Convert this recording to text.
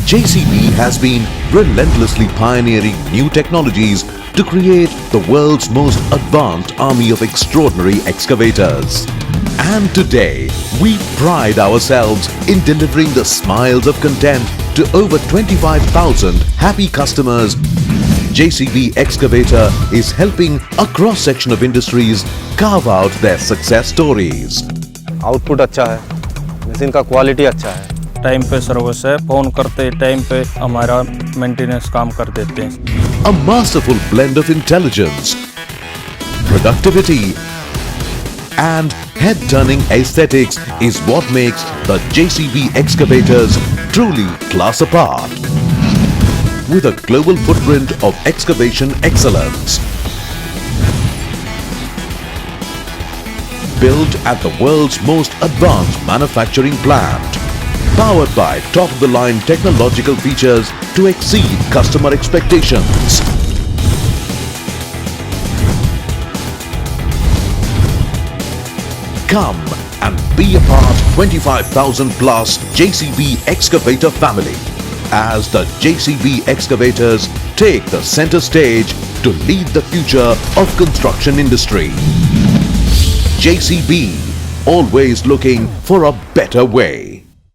JCB has been relentlessly pioneering new technologies to create the world's most advanced army of extraordinary excavators. And today, we pride ourselves in delivering the smiles of content to over 25,000 happy customers. JCB Excavator is helping a cross-section of industries carve out their success stories. Output अच्छा है, machine का quality अच्छा है। Time पे service है, phone करते time पे हमारा मेंटेनेंस काम कर देते हैं। A masterful blend of intelligence, productivity, and head-turning aesthetics is what makes the JCB Excavators truly class apart. With a global footprint of excavation excellence, built at the world's most advanced manufacturing plant, powered by top-of-the-line technological features to exceed customer expectations. Come and be a part 25,000 plus JCB Excavator family as the JCB Excavators take the center stage to lead the future of construction industry. JCB, always looking for a better way.